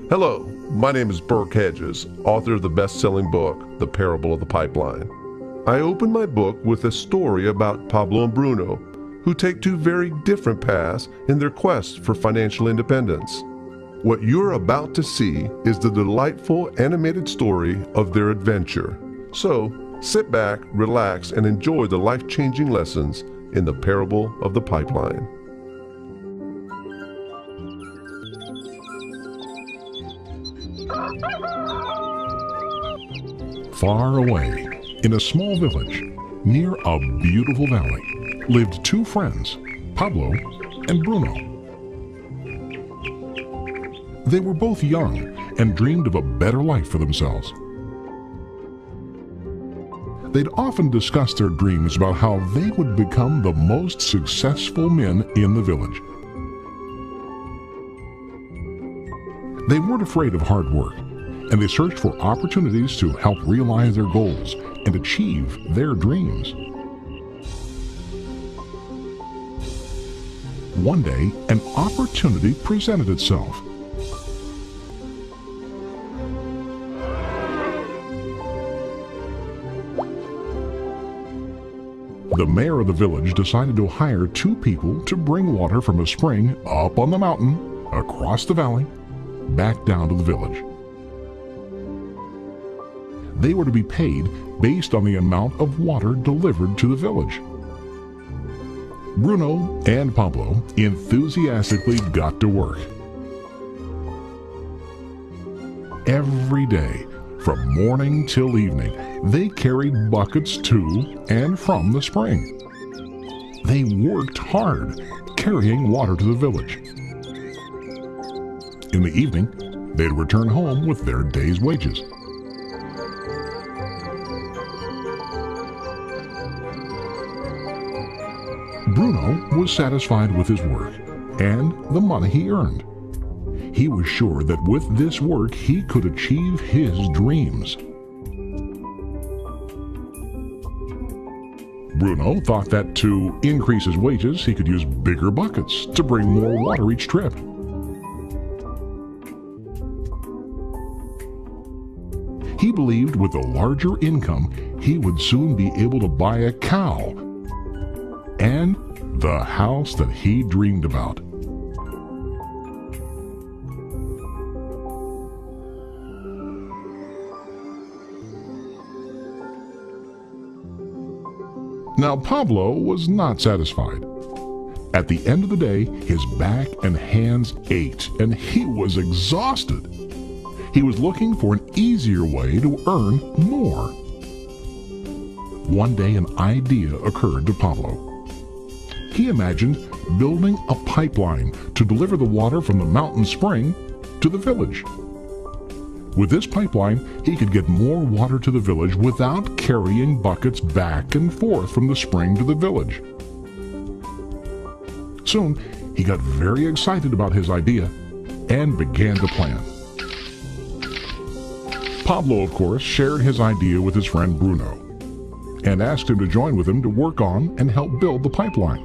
Hello, my name is Burke Hedges, author of the best-selling book, The Parable of the Pipeline. I open my book with a story about Pablo and Bruno, who take two very different paths in their quest for financial independence. What you're about to see is the delightful animated story of their adventure. So, sit back, relax, and enjoy the life-changing lessons in The Parable of the Pipeline. Far away, in a small village, near a beautiful valley, lived two friends, Pablo and Bruno. They were both young and dreamed of a better life for themselves. They'd often discuss their dreams about how they would become the most successful men in the village. They weren't afraid of hard work, and they searched for opportunities to help realize their goals and achieve their dreams. One day, an opportunity presented itself. The mayor of the village decided to hire two people to bring water from a spring up on the mountain, across the valley, back down to the village. They were to be paid based on the amount of water delivered to the village. Bruno and Pablo enthusiastically got to work. Every day, from morning till evening, they carried buckets to and from the spring. They worked hard, carrying water to the village. In the evening, they'd return home with their day's wages. Bruno was satisfied with his work and the money he earned. He was sure that with this work he could achieve his dreams. Bruno thought that to increase his wages he could use bigger buckets to bring more water each trip. He believed with a larger income he would soon be able to buy a cow and the house that he dreamed about. Now Pablo was not satisfied. At the end of the day, his back and hands ached and he was exhausted. He was looking for an easier way to earn more. One day an idea occurred to Pablo. He imagined building a pipeline to deliver the water from the mountain spring to the village. With this pipeline, he could get more water to the village without carrying buckets back and forth from the spring to the village. Soon, he got very excited about his idea and began to plan. Pablo, of course, shared his idea with his friend Bruno and asked him to join with him to work on and help build the pipeline.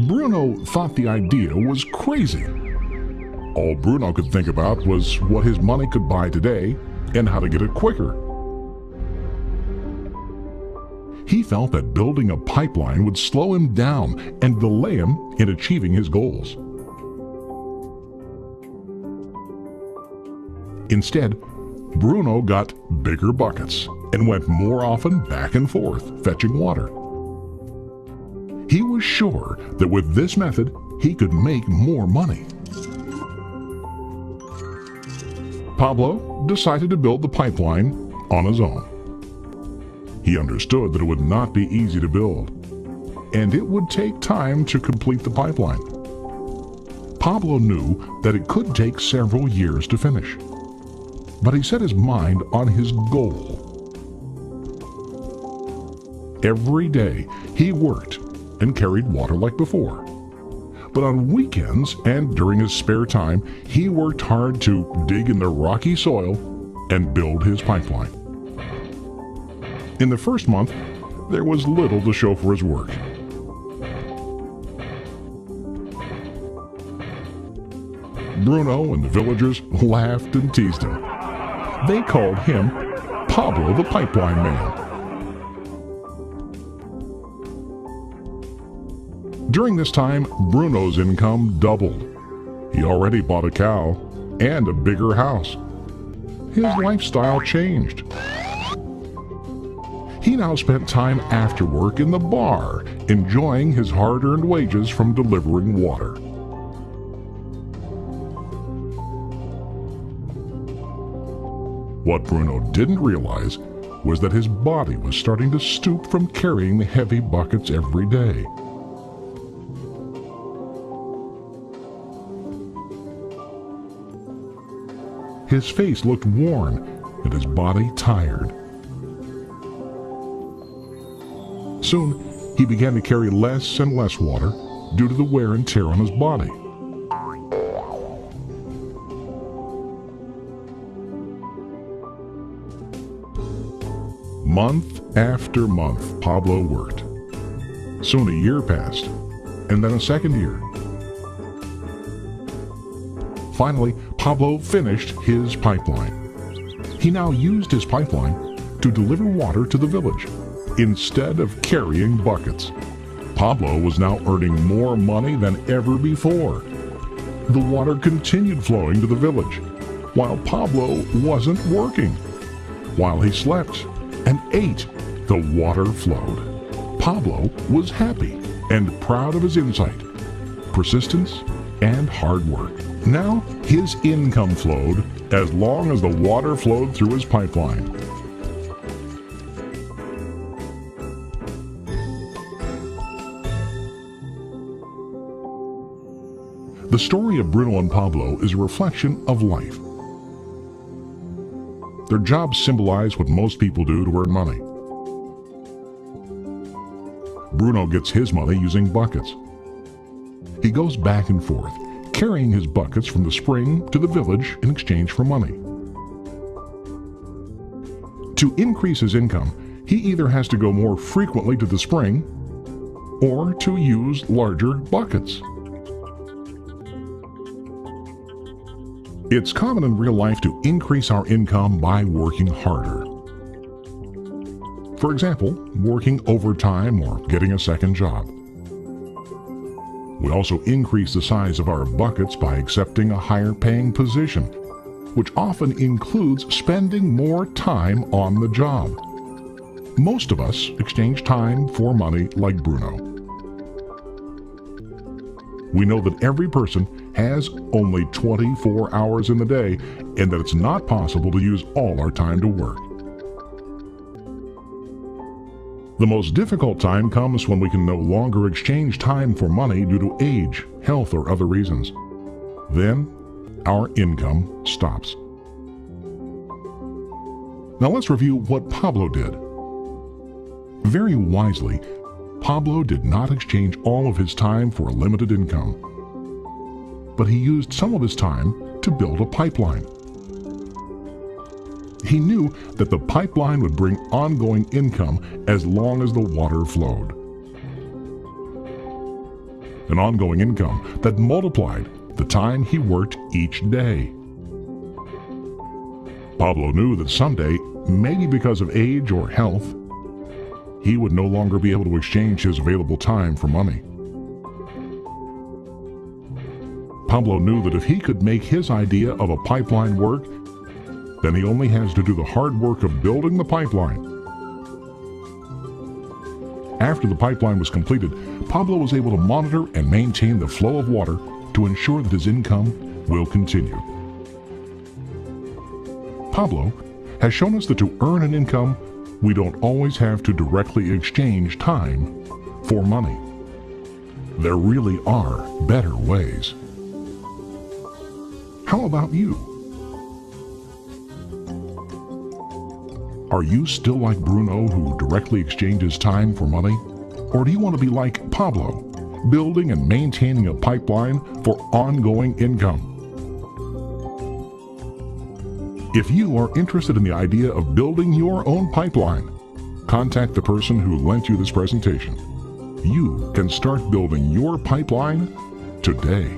Bruno thought the idea was crazy. All Bruno could think about was what his money could buy today and how to get it quicker. He felt that building a pipeline would slow him down and delay him in achieving his goals. Instead, Bruno got bigger buckets and went more often back and forth fetching water. He was sure that with this method, he could make more money. Pablo decided to build the pipeline on his own. He understood that it would not be easy to build, and it would take time to complete the pipeline. Pablo knew that it could take several years to finish, but he set his mind on his goal. Every day he worked and carried water like before. But on weekends and during his spare time, he worked hard to dig in the rocky soil and build his pipeline. In the first month, there was little to show for his work. Bruno and the villagers laughed and teased him. They called him Pablo the Pipeline Man. During this time, Bruno's income doubled. He already bought a cow and a bigger house. His lifestyle changed. He now spent time after work in the bar, enjoying his hard-earned wages from delivering water. What Bruno didn't realize was that his body was starting to stoop from carrying the heavy buckets every day. His face looked worn and his body tired. Soon, he began to carry less and less water due to the wear and tear on his body. Month after month, Pablo worked. Soon a year passed, and then a second year. Finally, Pablo finished his pipeline. He now used his pipeline to deliver water to the village instead of carrying buckets. Pablo was now earning more money than ever before. The water continued flowing to the village, while Pablo wasn't working. While he slept and ate, the water flowed. Pablo was happy and proud of his insight, persistence, and hard work. Now his income flowed as long as the water flowed through his pipeline. The story of Bruno and Pablo is a reflection of life. Their jobs symbolize what most people do to earn money. Bruno gets his money using buckets. He goes back and forth, carrying his buckets from the spring to the village in exchange for money. To increase his income, he either has to go more frequently to the spring or to use larger buckets. It's common in real life to increase our income by working harder. For example, working overtime or getting a second job. We also increase the size of our buckets by accepting a higher paying position, which often includes spending more time on the job. Most of us exchange time for money like Bruno. We know that every person has only 24 hours in the day and that it's not possible to use all our time to work. The most difficult time comes when we can no longer exchange time for money due to age, health, or other reasons. Then, our income stops. Now let's review what Pablo did. Very wisely, Pablo did not exchange all of his time for a limited income, but he used some of his time to build a pipeline. He knew that the pipeline would bring ongoing income as long as the water flowed. An ongoing income that multiplied the time he worked each day. Pablo knew that someday, maybe because of age or health, he would no longer be able to exchange his available time for money. Pablo knew that if he could make his idea of a pipeline work, then he only has to do the hard work of building the pipeline. After the pipeline was completed, Pablo was able to monitor and maintain the flow of water to ensure that his income will continue. Pablo has shown us that to earn an income, we don't always have to directly exchange time for money. There really are better ways. How about you? Are you still like Bruno, who directly exchanges time for money? Or do you want to be like Pablo, building and maintaining a pipeline for ongoing income? If you are interested in the idea of building your own pipeline, contact the person who lent you this presentation. You can start building your pipeline today.